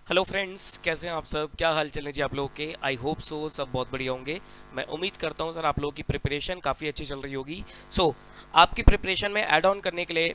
Hello friends, कैसे हैं आप सब? क्या हाल चल है जी आप लोगों के? आई होप सो सब बहुत बढ़िया होंगे। मैं उम्मीद करता हूं सर आप लोगों की प्रिपरेशन काफ़ी अच्छी चल रही होगी। आपकी प्रिपरेशन में ऐड ऑन करने के लिए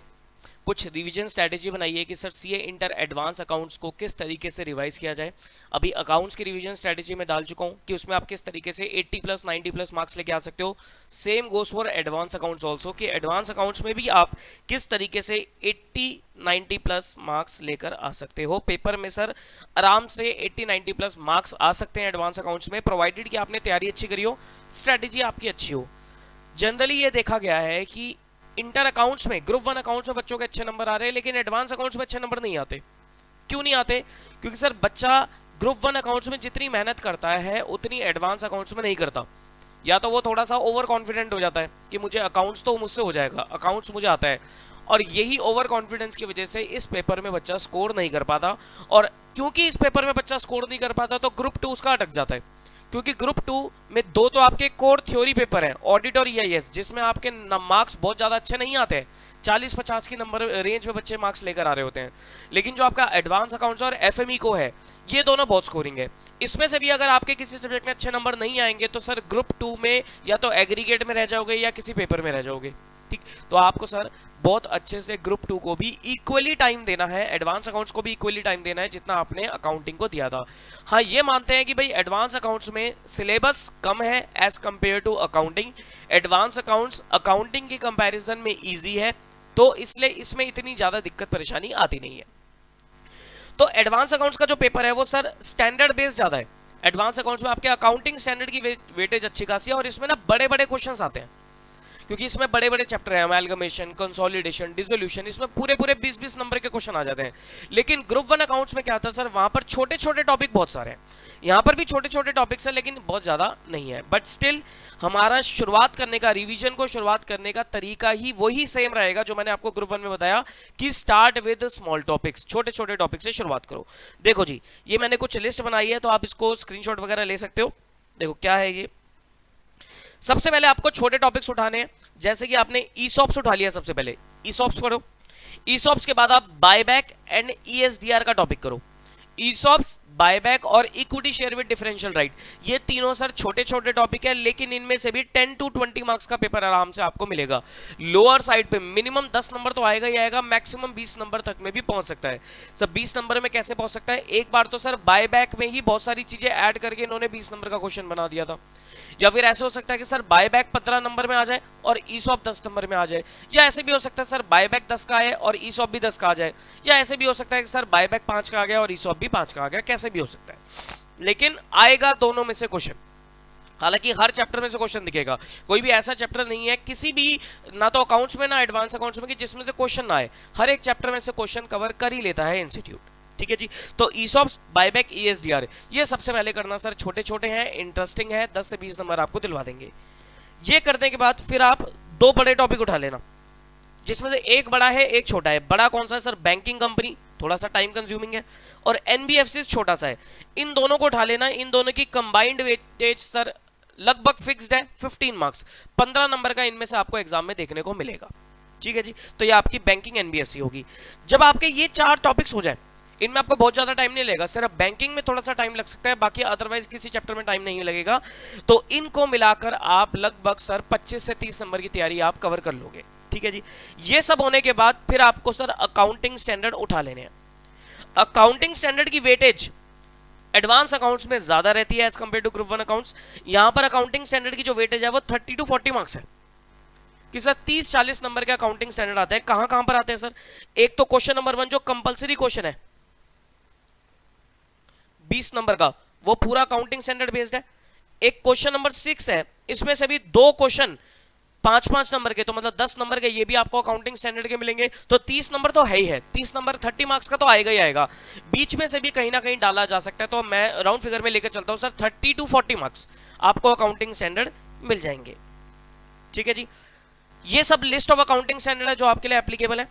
कुछ रिवीजन स्ट्रैटेजी बनाई है कि sir CA inter advance accounts को किस तरीके से रिवाइज किया जाए। अभी अकाउंट्स की रिवीजन स्ट्रैटेजी में डाल चुका हूं कि उसमें आप किस तरीके से 80 प्लस 90 प्लस मार्क्स लेके आ सकते हो। Same goes for advance accounts also कि एडवांस अकाउंट्स में भी आप किस तरीके से 80 90 प्लस मार्क्स लेकर आ सकते हो पेपर में। सर आराम से 80 90 प्लस मार्क्स आ सकते हैं एडवांस अकाउंट्स में, प्रोवाइडेड कि आपने तैयारी अच्छी करी हो, स्ट्रैटेजी आपकी अच्छी हो। जनरली ये देखा गया है कि इंटर अकाउंट्स में, ग्रुप वन अकाउंट्स में बच्चों के अच्छे नंबर आ रहे हैं, लेकिन एडवांस अकाउंट्स में अच्छे नंबर नहीं आते। क्यों नहीं आते? क्योंकि सर बच्चा ग्रुप वन अकाउंट्स में जितनी मेहनत करता है उतनी एडवांस अकाउंट्स में नहीं करता। या तो वो थोड़ा सा ओवर कॉन्फिडेंट हो जाता है कि मुझे अकाउंट्स तो मुझसे हो जाएगा, अकाउंट्स मुझे आता है, और यही ओवर कॉन्फिडेंस की वजह से इस पेपर में बच्चा स्कोर नहीं कर पाता। और क्योंकि इस पेपर में बच्चा स्कोर नहीं कर पाता तो ग्रुप टू उसका अटक जाता है। क्योंकि ग्रुप टू में दो तो आपके कोर थ्योरी पेपर हैं, ऑडिट और ईआईएस, जिसमें आपके मार्क्स बहुत ज़्यादा अच्छे नहीं आते हैं। 40-50 की नंबर रेंज में बच्चे मार्क्स लेकर आ रहे होते हैं। लेकिन जो आपका एडवांस अकाउंट्स और एफएमई को है, ये दोनों बहुत स्कोरिंग है। इसमें से भी अगर आपके किसी सब्जेक्ट में अच्छे नंबर नहीं आएंगे तो सर ग्रुप टू में या तो एग्रीगेट में रह जाओगे या किसी पेपर में रह जाओगे। ठीक, तो आपको सर बहुत अच्छे से ग्रुप टू को भी इक्वली टाइम देना है, एडवांस अकाउंट्स को भी इक्वली टाइम देना है जितना आपने अकाउंटिंग को दिया था। हाँ, ये मानते हैं कि भाई एडवांस अकाउंट्स में सिलेबस कम है as compare to accounting. Advance accounts accounting के कंपैरिजन में इजी है, तो इसलिए इसमें इतनी ज्यादा दिक्कत परेशानी आती नहीं है। तो एडवांस अकाउंट्स का जो पेपर है वो सर स्टैंडर्ड बेस्ड ज्यादा है। एडवांस अकाउंट्स में आपके अकाउंटिंग स्टैंडर्ड की वेटेज अच्छी खासी है, और इसमें ना बड़े बड़े क्वेश्चंस आते हैं, क्योंकि इसमें बड़े बड़े चैप्टर हैं, अमेलगमेशन, कंसोलिडेशन, डिसोल्यूशन, इसमें पूरे पूरे 20-20 नंबर के क्वेश्चन आ जाते हैं। लेकिन ग्रुप वन अकाउंट्स में क्या आता है सर, वहां पर छोटे छोटे टॉपिक बहुत सारे हैं। यहाँ पर भी छोटे छोटे टॉपिक्स हैं लेकिन बहुत ज्यादा नहीं है। बट स्टिल हमारा शुरुआत करने का, रिवीजन को शुरुआत करने का तरीका ही वही सेम रहेगा जो मैंने आपको ग्रुप वन में बताया कि स्टार्ट विद स्मॉल टॉपिक्स, छोटे छोटे टॉपिक से शुरुआत करो। देखो जी, ये मैंने कुछ लिस्ट बनाई है तो आप इसको स्क्रीनशॉट वगैरह ले सकते हो। देखो क्या है ये। सबसे पहले आपको छोटे टॉपिक्स उठाने हैं, जैसे कि आपने ईसॉप्स उठा लिया। सबसे पहले ईसॉप्स पढ़ो। ईसॉप्स के बाद आप बायबैक एंड ईएसडीआर का टॉपिक करो। ईसॉप्स, बायबैक और equity share with differential right, ये तीनों सर छोटे छोटे टॉपिक है, लेकिन इनमें से भी 10 to 20 मार्क्स का पेपर आराम से आपको मिलेगा। लोअर साइड पे मिनिमम 10 नंबर तो आएगा ही आएगा, मैक्सिमम 20 नंबर तक में भी पहुंच सकता है। सर 20 नंबर में कैसे पहुंच सकता है? एक बार तो सर बायबैक में ही बहुत सारी चीजें ऐड करके इन्होंने 20 नंबर का क्वेश्चन बना दिया था। या फिर ऐसे हो सकता है कि सर बायबैक 15 नंबर में आ जाए और ईसॉप 10 नंबर में आ जाए, या ऐसे भी हो सकता है सर बायबैक 10 का है और ईसॉप भी 10 का आ जाए, या ऐसे भी हो सकता है कि सर बायबैक 5 का आ गया और ईसॉप भी 5 का आ गया, कैसे भी हो सकता है। लेकिन आएगा दोनों में से क्वेश्चन। हालांकि हर चैप्टर में से क्वेश्चन दिखेगा, कोई भी ऐसा चैप्टर नहीं है किसी भी, ना तो अकाउंट्स में ना एडवांस अकाउंट्स में, कि जिसमें से क्वेश्चन ना आए। हर एक चैप्टर में से क्वेश्चन कवर कर ही लेता है इंस्टीट्यूट। ठीक है जी। तो ईसॉप्स, बायबैक, ईएसडीआर, ये सबसे पहले करना सर। छोटे छोटे हैं, इंटरेस्टिंग है, 10 से 20 नंबर आपको दिलवा देंगे। ये करने के बाद फिर आप दो बड़े टॉपिक उठा लेना, जिसमें से एक बड़ा है एक छोटा है। बड़ा कौन सा है सर? बैंकिंग कंपनी, थोड़ा सा टाइम कंज्यूमिंग है, और एनबीएफसी छोटा सा है। इन दोनों को उठा लेना। इन दोनों की कंबाइंड वेटेज सर लगभग फिक्स्ड है 15 मार्क्स, 15 नंबर का इनमें से आपको एग्जाम में देखने को मिलेगा। ठीक है जी। तो ये आपकी बैंकिंग एनबीएफसी होगी। जब आपके ये 4 टॉपिक्स हो जाए, इनमें आपको बहुत ज्यादा टाइम नहीं लगेगा, सिर्फ बैंकिंग में थोड़ा सा टाइम लग सकता है, बाकी अदरवाइज किसी चैप्टर में टाइम नहीं लगेगा। तो इनको मिलाकर आप लगभग सर 25 से 30 नंबर की तैयारी आप कवर कर लोगे। ठीक है जी। ये सब होने के बाद फिर आपको सर अकाउंटिंग स्टैंडर्ड उठा लेने हैं। अकाउंटिंग स्टैंडर्ड की वेटेज एडवांस अकाउंट्स में ज्यादा रहती है as compare to group one accounts. यहां पर अकाउंटिंग स्टैंडर्ड की जो वेटेज है वो 30 to 40 मार्क्स है, कि सर 30-40 नंबर के अकाउंटिंग स्टैंडर्ड आते हैं। कहां कहां पर आते हैं सर? एक तो क्वेश्चन नंबर 1 जो कंपलसरी क्वेश्चन है 20 नंबर का, वो पूरा अकाउंटिंग स्टैंडर्ड बेस्ड है। एक क्वेश्चन नंबर 6 है, इसमें से भी 2 क्वेश्चन 5-5 नंबर के, तो मतलब 10 नंबर के, ये भी आपको अकाउंटिंग स्टैंडर्ड के मिलेंगे। तो 30 नंबर तो है ही है, 30 नंबर 30 मार्क्स का तो आएगा ही आएगा। बीच में से भी कहीं ना कहीं डाला जा सकता है, तो मैं राउंड फिगर में लेकर चलता हूं सर, 30 to 40 मार्क्स आपको अकाउंटिंग स्टैंडर्ड मिल जाएंगे। ठीक है जी। ये सब लिस्ट ऑफ अकाउंटिंग स्टैंडर्ड है जो आपके लिए एप्लीकेबल है।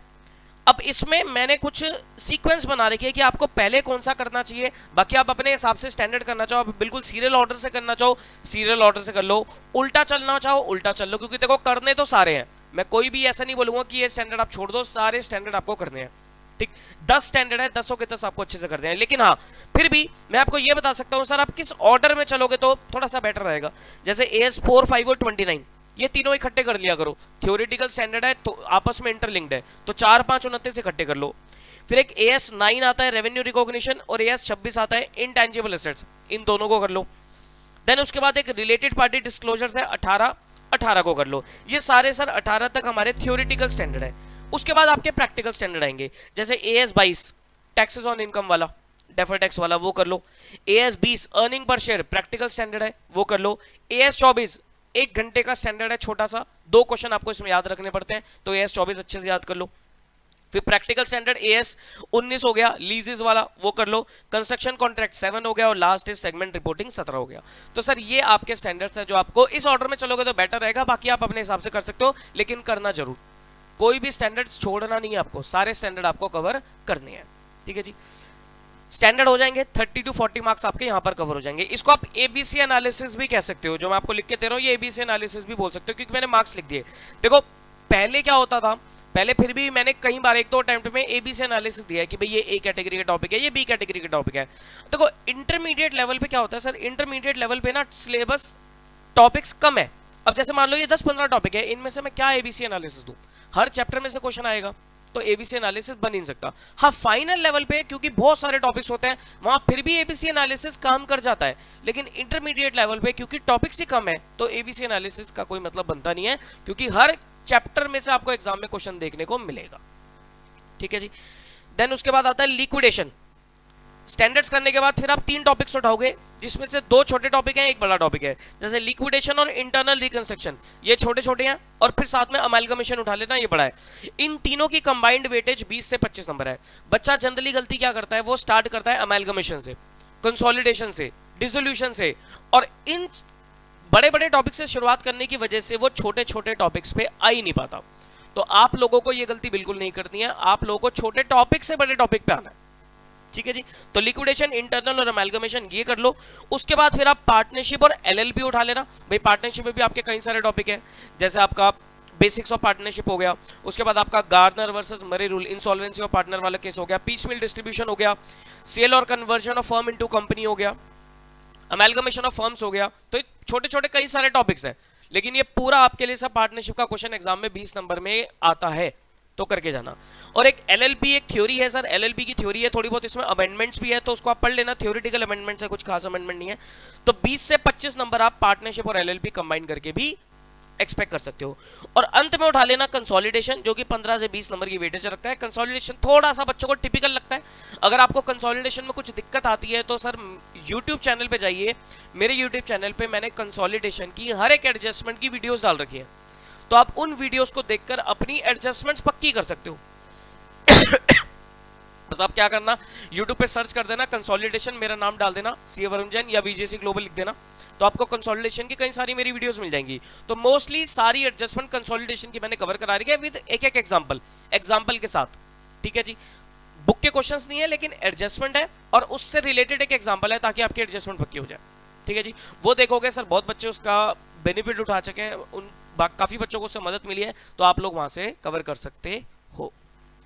अब इसमें मैंने कुछ सीक्वेंस बना रखी है कि आपको पहले कौन सा करना चाहिए। बाकी आप अपने हिसाब से स्टैंडर्ड करना चाहो, आप बिल्कुल सीरियल ऑर्डर से करना चाहो सीरियल ऑर्डर से कर लो, उल्टा चलना चाहो उल्टा चल लो, क्योंकि देखो करने तो सारे हैं। मैं कोई भी ऐसा नहीं बोलूंगा कि ये स्टैंडर्ड आप छोड़ दो, सारे स्टैंडर्ड आपको करने हैं। ठीक, 10 स्टैंडर्ड है, 10 के 10 आपको अच्छे से कर देना। लेकिन हाँ, फिर भी मैं आपको ये बता सकता हूँ सर, आप किस ऑर्डर में चलोगे तो थोड़ा सा बेटर रहेगा। जैसे AS 4, 5 और 29 ये तीनों इकट्ठे कर लिया करो। थ्योरेटिकल स्टैंडर्ड है तो आपस में इंटरलिंक्ड है, तो 4, 5, 29 इकट्ठे कर लो। फिर एक AS 9 आता है रेवेन्यू रिकॉग्निशन, और AS 26 आता है इनटैंजिबल एसेट्स, इन दोनों को कर लो। देन उसके बाद एक रिलेटेड पार्टी डिस्क्लोजर्स है 18 को कर लो। ये सारे सर 18 तक हमारे थ्योरेटिकल स्टैंडर्ड है। उसके बाद आपके प्रैक्टिकल स्टैंडर्ड आएंगे, जैसे AS 22 टैक्सेस ऑन इनकम वाला, डेफर टैक्स वाला, वो कर लो। AS 20 earning per share practical standard है, वो कर लो। AS 24 1 घंटे का स्टैंडर्ड है, छोटा सा, 2 क्वेश्चन आपको इसमें याद रखने पड़ते हैं, तो AS 24 अच्छे से याद कर लो। फिर प्रैक्टिकल स्टैंडर्ड AS 19 हो गया, लीजेस वाला, वो कर लो। कंस्ट्रक्शन कॉन्ट्रैक्ट 7 हो गया, और लास्ट इज सेगमेंट रिपोर्टिंग 17 हो गया। तो सर ये आपके स्टैंडर्ड्स हैं, जो आपको इस ऑर्डर में चलोगे तो बेटर रहेगा। बाकी आप अपने हिसाब से कर सकते हो, लेकिन करना जरूर, कोई भी स्टैंडर्ड्स छोड़ना नहीं है आपको, सारे स्टैंडर्ड आपको कवर करने हैं। ठीक है जी, स्टैंडर्ड हो जाएंगे 30 to 40 मार्क्स आपके यहाँ पर कवर हो जाएंगे। इसको आप ABC एनालिसिस भी कह सकते हो, जो मैं आपको लिख के दे रहा हूँ, ये ABC एनालिसिस भी बोल सकते हो, क्योंकि मैंने मार्क्स लिख दिए। देखो पहले क्या होता था, पहले फिर भी मैंने कई बार 1-2 अटेम्प्ट में ABC एनालिसिस दिया है कि भाई ये A कैटेगरी का टॉपिक है, ये B कैटेगरी का टॉपिक है। देखो इंटरमीडिएट लेवल पे क्या होता है सर, इंटरमीडिएट लेवल पे ना सिलेबस टॉपिक्स कम है। अब जैसे मान लो ये 10-15 टॉपिक है, इनमें से मैं क्या ABC एनालिसिस दूं, हर चैप्टर में से क्वेश्चन आएगा, तो ABC एनालिसिस बन नहीं सकता। हाँ फाइनल लेवल पे क्योंकि बहुत सारे टॉपिक्स होते हैं, वहां फिर भी ABC एनालिसिस काम कर जाता है, लेकिन इंटरमीडिएट लेवल पे क्योंकि टॉपिक्स ही कम है, तो ABC एनालिसिस का कोई मतलब बनता नहीं है, क्योंकि हर चैप्टर में से आपको एग्जाम में क्वेश्चन देखने को मिलेगा। ठीक है जी, देन उसके बाद आता है लिक्विडेशन। स्टैंडर्ड्स करने के बाद फिर आप 3 टॉपिक्स उठाओगे, जिसमें से 2 छोटे टॉपिक हैं, 1 बड़ा टॉपिक है। जैसे लिक्विडेशन और इंटरनल रिकंस्ट्रक्शन, ये छोटे छोटे हैं, और फिर साथ में अमालगमेशन उठा लेना, ये बड़ा है। इन तीनों की कंबाइंड वेटेज 20 से 25 नंबर है। बच्चा जनरली गलती क्या करता है, वो स्टार्ट करता है अमालगमेशन से, कंसोलिडेशन से, डिसोल्यूशन से, और इन बड़े बड़े टॉपिक से शुरुआत करने की वजह से वो छोटे छोटे टॉपिक्स पे आ ही नहीं पाता। तो आप लोगों को ये गलती बिल्कुल नहीं करनी है, आप लोगों को छोटे टॉपिक से बड़े टॉपिक पे आना है। ठीक है जी, तो लिक्विडेशन, इंटरनल और अमालगमेशन ये कर लो। उसके बाद फिर आप पार्टनरशिप और LLP उठा लेना। भाई पार्टनरशिप में भी आपके कई सारे टॉपिक है, जैसे आपका बेसिक्स ऑफ पार्टनरशिप हो गया, उसके बाद आपका Gardner versus Murray rule, insolvency of partner वाला केस हो गया, पीसमिल डिस्ट्रीब्यूशन हो गया, सेल और conversion of firm into company हो गया, अमालगमेशन ऑफ फर्म्स हो गया। तो छोटे छोटे कई सारे टॉपिक्स हैं, लेकिन ये पूरा आपके लिए सब पार्टनरशिप का क्वेश्चन एग्जाम में 20 नंबर में आता है, तो करके जाना। और एक LLP एक थ्योरी है सर, LLP की थ्योरी है, थोड़ी बहुत इसमें अमेंडमेंट्स भी है, तो उसको आप पढ़ लेना। थ्योरेटिकल अमेंडमेंट्स है, कुछ खास अमेंडमेंट नहीं है। तो 20 से 25 नंबर आप पार्टनरशिप और LLP कंबाइन करके भी एक्सपेक्ट कर सकते हो। और अंत में उठा लेना कंसोलिडेशन, जो कि 15 से 20 नंबर की वेटेज रखता है। कंसोलिडेशन थोड़ा सा बच्चों को टिपिकल लगता है। अगर आपको कंसोलिडेशन में कुछ दिक्कत आती है तो सर यूट्यूब चैनल पे जाइए, मेरे यूट्यूब चैनल पे मैंने कंसोलिडेशन की हर एक एडजस्टमेंट की वीडियोस डाल रखी है, तो आप उन वीडियोस को देखकर अपनी एडजस्टमेंट्स पक्की कर सकते हो। बस आप क्या करना, YouTube पे सर्च कर देना कंसोलिडेशन, मेरा नाम डाल देना CA वरुण जैन या VJC ग्लोबल लिख देना, तो आपको कंसोलिडेशन की कई सारी मेरी वीडियोस मिल जाएंगी। तो मोस्टली सारी एडजस्टमेंट कंसोलिडेशन की मैंने कवर करा रही है विद एक एग्जांपल के साथ। ठीक है जी, बुक के क्वेश्चंस नहीं है, लेकिन एडजस्टमेंट है और उससे रिलेटेड एक एग्जांपल है, ताकि आपकी एडजस्टमेंट पक्की हो जाए। ठीक है जी, वो देखोगे सर बहुत बच्चे उसका बेनिफिट उठा चुके हैं, उन काफी बच्चों को उससे मदद मिली है, तो आप लोग वहां से कवर कर सकते हो।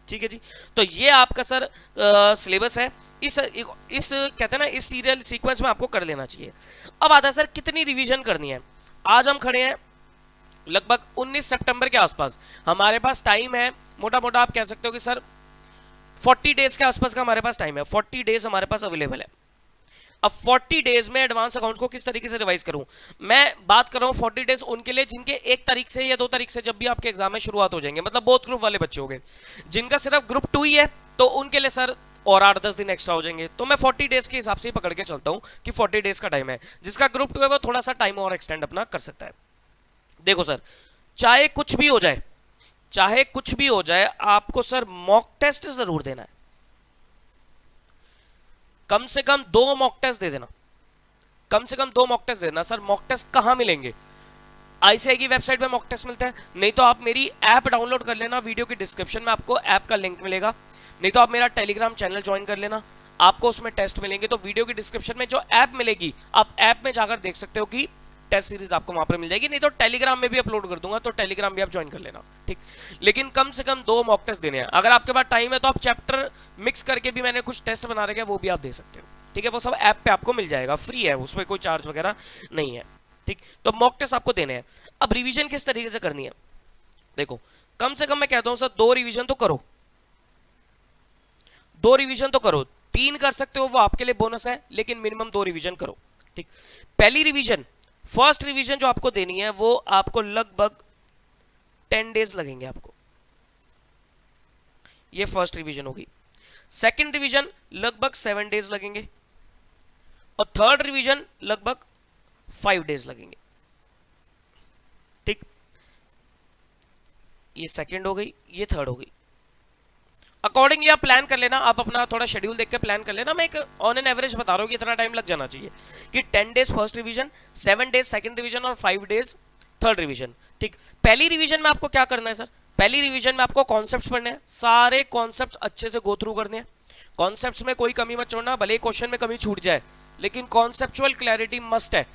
ठीक है जी, तो ये आपका सर सिलेबस है। इस कहते हैं ना, इस सीरियल सीक्वेंस में आपको कर लेना चाहिए। अब आता है सर कितनी रिवीजन करनी है। आज हम खड़े हैं लगभग 19 सितंबर के आसपास, हमारे पास टाइम है मोटा मोटा, आप कह सकते हो कि सर 40 डेज के आसपास का हमारे पास टाइम है, 40 डेज हमारे पास अवेलेबल है। अब 40 डेज में एडवांस अकाउंट्स को किस तरीके से रिवाइज करूं, मैं बात कर रहा हूं 40 डेज उनके लिए जिनके 1 तारीख से या 2 तारीख से जब भी आपके एग्जाम में शुरुआत हो जाएंगे, मतलब बोथ ग्रुप वाले बच्चे हो गए। जिनका सिर्फ ग्रुप 2 ही है तो उनके लिए सर और 8-10 दिन एक्स्ट्रा हो जाएंगे। तो मैं 40 डेज के हिसाब से ही पकड़ के चलता हूं कि 40 डेज का टाइम है। जिसका ग्रुप 2 है वो थोड़ा सा टाइम और एक्सटेंड अपना कर सकता है। देखो सर, चाहे कुछ भी हो जाए आपको सर मॉक टेस्ट जरूर देना है, कम से कम 2 मॉक टेस्ट दे देना, कम से कम 2 मॉक टेस्ट देना। सर मॉक टेस्ट कहां मिलेंगे, ICAI की वेबसाइट पे मॉक टेस्ट मिलता है, नहीं तो आप मेरी ऐप डाउनलोड कर लेना, वीडियो की डिस्क्रिप्शन में आपको ऐप का लिंक मिलेगा, नहीं तो आप मेरा टेलीग्राम चैनल ज्वाइन कर लेना, आपको उसमें टेस्ट मिलेंगे। तो वीडियो की डिस्क्रिप्शन में जो ऐप मिलेगी, आप ऐप में जाकर देख सकते हो कि टेस्ट सीरीज आपको वहां पर मिल जाएगी, नहीं तो टेलीग्राम में भी अपलोड कर दूंगा, तो टेलीग्राम भी आप ज्वाइन कर लेना, ठीक। लेकिन कम से कम 2 मॉक टेस्ट देने हैं। अगर आपके पास टाइम है तो आप चैप्टर मिक्स करके भी मैंने कुछ टेस्ट बना रखे हैं, वो भी आप दे सकते हो, ठीक है। वो सब ऐप पे आपको मिल जाएगा, फ्री है, उसमें कोई चार्ज वगैरह नहीं है, ठीक। तो मॉक टेस्ट आपको देने हैं। अब रिवीजन किस तरीके से करनी है, देखो कम से कम मैं कहता हूं सर 2 रिवीजन तो करो, 2 रिवीजन तो करो। 3 कर सकते हो वो आपके लिए बोनस है, लेकिन मिनिमम 2 रिवीजन करो, ठीक। पहली रिवीजन, फर्स्ट रिवीजन जो आपको देनी है वो आपको लगभग 10 डेज लगेंगे आपको, ये फर्स्ट रिवीजन होगी। सेकंड रिवीजन लगभग 7 डेज लगेंगे, और थर्ड रिवीजन लगभग 5 डेज लगेंगे, ठीक। ये सेकंड हो गई, ये थर्ड हो गई। अकॉर्डिंगली आप प्लान कर लेना, आप अपना थोड़ा शेड्यूल देख के प्लान कर लेना। मैं एक ऑन एन एवरेज बता रहा हूं कि इतना टाइम लग जाना चाहिए, कि 10 days first revision, 7 days second revision और 5 डेज थर्ड रिवीजन, ठीक। पहली रिवीजन में आपको क्या करना है सर, पहली रिवीजन में आपको कॉन्सेप्ट्स पढ़ने हैं, सारे कॉन्सेप्ट्स अच्छे से गो थ्रू करने हैं। कॉन्सेप्ट्स में कोई कमी मत छोड़ना, भले क्वेश्चन में कमी छूट जाए, लेकिन कॉन्सेप्चुअल क्लैरिटी मस्ट है।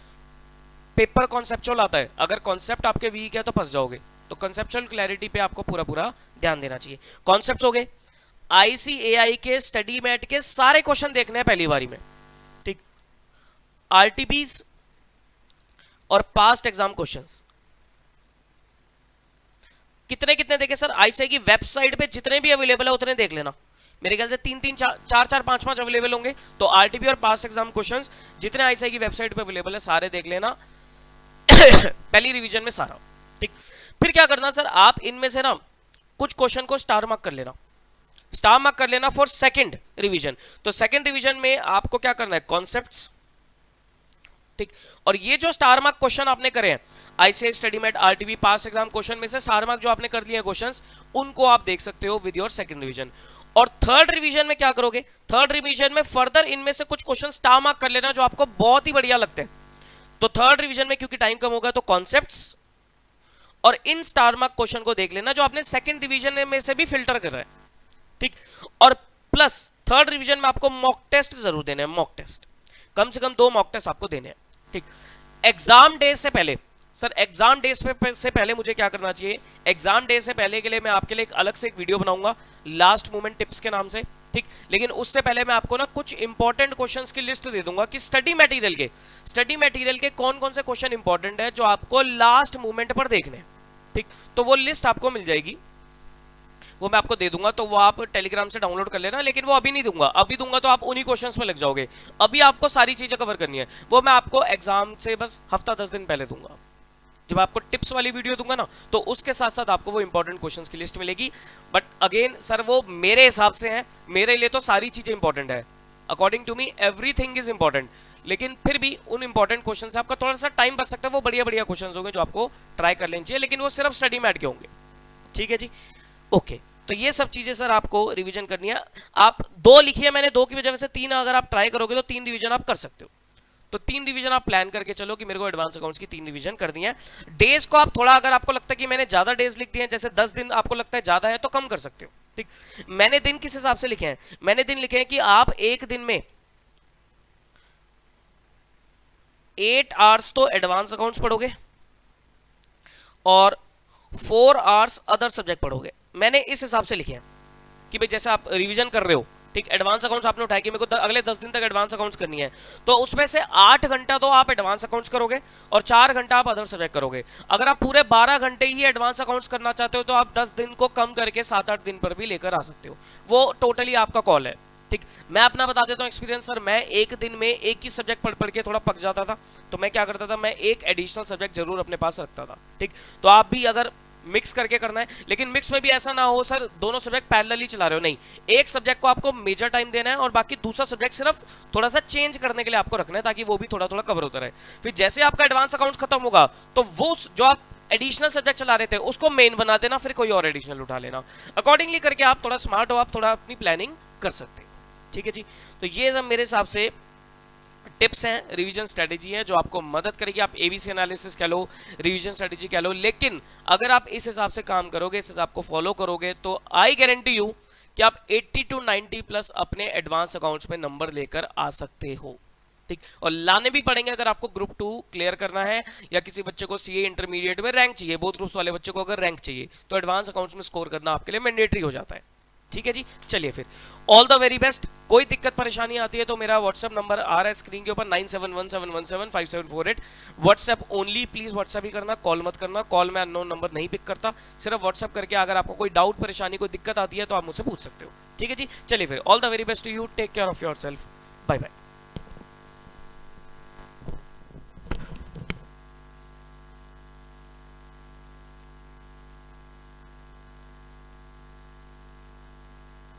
पेपर कॉन्सेप्चुअल आता है, अगर कॉन्सेप्ट आपके वीक है तो फंस जाओगे, तो कॉन्सेप्चुअल क्लैरिटी पे आपको पूरा पूरा ध्यान देना चाहिए। कॉन्सेप्ट्स हो गए, ICAI के स्टडी मैट के सारे क्वेश्चन देखने हैं पहली बारी में, ठीक। RTPs और पास्ट एग्जाम क्वेश्चंस कितने कितने देखे सर, ICAI की वेबसाइट पे जितने भी अवेलेबल है उतने देख लेना। मेरे ख्याल से 3-3 4-4 5-5 अवेलेबल होंगे, तो RTP और पास्ट एग्जाम क्वेश्चंस जितने ICAI की वेबसाइट पे अवेलेबल है सारे देख लेना पहली रिवीजन में सारा, ठीक। फिर क्या करना सर, आप इनमें से ना कुछ क्वेश्चन को स्टार मार्क कर लेना, स्टार मार्क कर लेना फॉर सेकंड रिवीजन। तो सेकंड रिवीजन में आपको क्या करना है, कॉन्सेप्ट्स, ठीक। और ये जो स्टार मार्क क्वेश्चन आपने करे हैं ICAI study mat RTP past exam question में से स्टार मार्क जो आपने कर लिए क्वेश्चंस, उनको आप देख सकते हो विद योर सेकंड रिवीजन। और थर्ड रिवीजन में क्या करोगे, थर्ड रिवीजन में फर्दर इनमें से कुछ क्वेश्चन स्टार मार्क कर लेना जो आपको बहुत ही बढ़िया लगते हैं। तो थर्ड रिवीजन में क्योंकि टाइम कम होगा, तो कॉन्सेप्ट्स और इन स्टार मार्क क्वेश्चन को देख लेना जो आपने सेकंड रिवीजन में से भी फिल्टर कर रहा है, ठीक। और प्लस थर्ड रिवीजन में आपको मॉक टेस्ट जरूर देने हैं, मॉक टेस्ट कम से कम 2 मॉक टेस्ट आपको देने हैं, ठीक। एग्जाम डे से पहले सर, एग्जाम डे से पहले मुझे क्या करना चाहिए, एग्जाम डे से पहले के लिए मैं आपके लिए अलग से एक वीडियो बनाऊंगा लास्ट मोमेंट टिप्स के नाम से, ठीक। लेकिन उससे पहले मैं आपको ना कुछ इंपॉर्टेंट क्वेश्चंस की लिस्ट दे दूंगा कि स्टडी मटेरियल के कौन कौन से क्वेश्चन इंपॉर्टेंट है जो आपको लास्ट मोमेंट पर देखने हैं, ठीक। तो वो लिस्ट आपको मिल जाएगी, वो मैं आपको दे दूंगा, तो वो आप टेलीग्राम से डाउनलोड कर लेना। लेकिन वो अभी नहीं दूंगा, अभी दूंगा तो आप उन्हीं क्वेश्चंस में लग जाओगे। अभी आपको सारी चीजें कवर करनी है, वो मैं आपको एग्जाम से बस हफ्ता 10 दिन पहले दूंगा। जब आपको टिप्स वाली वीडियो दूंगा ना, तो उसके साथ साथ आपको वो इंपॉर्टेंट क्वेश्चंस की लिस्ट मिलेगी। बट अगेन सर, वो मेरे हिसाब से है, मेरे लिए तो सारी चीजें इंपॉर्टेंट है, according to me everything is important. लेकिन फिर भी उन इंपॉर्टेंट क्वेश्चन से आपका थोड़ा सा टाइम बच सकता है, वो बढ़िया बढ़िया क्वेश्चन होंगे जो आपको ट्राई कर लेनी चाहिए, लेकिन वो सिर्फ स्टडी मैट के होंगे, ठीक है जी, ओके। तो ये सब चीजें सर आपको रिवीजन करनी है। आप 2 लिखी है मैंने, 2 की वजह से 3 अगर आप ट्राई करोगे तो 3 रिवीजन आप कर सकते हो। तो 3 रिवीजन आप प्लान करके चलो कि मेरे को एडवांस अकाउंट्स की 3 रिवीजन करनी है। डेज को आप थोड़ा, अगर आपको लगता है कि मैंने ज्यादा डेज लिख दिए हैं, जैसे 10 दिन आपको लगता है ज्यादा है, तो कम कर सकते हो, ठीक। मैंने दिन किस हिसाब से लिखे हैं, मैंने दिन लिखे हैं कि आप एक दिन में 8 आवर्स तो एडवांस अकाउंट्स पढ़ोगे और 4 आवर्स अदर सब्जेक्ट पढ़ोगे। मैंने इस हिसाब से लिखे हैं कि भाई जैसे आप रिवीजन कर रहे हो, ठीक, एडवांस अकाउंट्स आपने उठाया कि मेरे को अगले 10 दिन तक एडवांस अकाउंट्स करनी है, तो उसमें से 8 घंटा तो आप एडवांस अकाउंट्स करोगे और 4 घंटा आप अदर सब्जेक्ट करोगे। अगर आप पूरे 12 घंटे ही एडवांस अकाउंट्स करना चाहते हो तो आप 10 दिन को कम करके 7-8 दिन पर भी लेकर आ सकते हो, वो टोटली आपका कॉल है, ठीक। मैं अपना बता देता हूँ एक्सपीरियंस सर, मैं एक दिन में एक ही सब्जेक्ट पढ़ के थोड़ा पक जाता था, तो मैं क्या करता था, मैं एक एडिशनल सब्जेक्ट जरूर अपने पास रखता था, ठीक। तो आप भी अगर मिक्स करके करना है, लेकिन मिक्स में भी ऐसा ना हो सर दोनों सब्जेक्ट पैरेलली चला रहे हो, नहीं, एक सब्जेक्ट को आपको मेजर टाइम देना है और बाकी दूसरा सब्जेक्ट सिर्फ थोड़ा सा चेंज करने के लिए आपको रखना है, ताकि वो भी थोड़ा थोड़ा कवर होता रहे। फिर जैसे आपका एडवांस अकाउंट्स खत्म होगा तो वो जो आप एडिशनल सब्जेक्ट चला रहे थे उसको मेन बना देना, फिर कोई और एडिशनल उठा लेना। अकॉर्डिंगली करके आप थोड़ा स्मार्ट हो, आप थोड़ा अपनी प्लानिंग कर सकते हो, ठीक है जी। तो ये सब मेरे हिसाब से टिप्स हैं, रिवीजन स्ट्रेटेजी है जो आपको मदद करेगी। आप एबीसी एनालिसिस कह लो, रिवीजन स्ट्रेटेजी कह लो, लेकिन अगर आप इस हिसाब से काम करोगे, इस हिसाब को फॉलो करोगे, तो आई गारंटी यू कि आप 80 to 90 प्लस अपने एडवांस अकाउंट्स में नंबर लेकर आ सकते हो, ठीक, और लाने भी पड़ेंगे अगर आपको ग्रुप 2 क्लियर करना है, या किसी बच्चे को सीए इंटरमीडिएट में रैंक चाहिए, बोथ ग्रुप्स वाले बच्चे को अगर रैंक चाहिए तो एडवांस अकाउंट्स में स्कोर करना आपके लिए मैंडेटरी हो जाता है। ठीक है जी, चलिए फिर ऑल द वेरी बेस्ट। कोई दिक्कत परेशानी आती है तो मेरा व्हाट्सएप नंबर आ रहा है स्क्रीन के ऊपर 9717175748, व्हाट्सएप ओनली, प्लीज व्हाट्सएप ही करना, कॉल मत करना, कॉल में अननोन नंबर नहीं पिक करता, सिर्फ व्हाट्सएप करके अगर आपको कोई डाउट परेशानी कोई दिक्कत आती है तो आप मुझसे पूछ सकते हो। ठीक है जी, चलिए फिर all the very best to you, take care of your self, bye bye.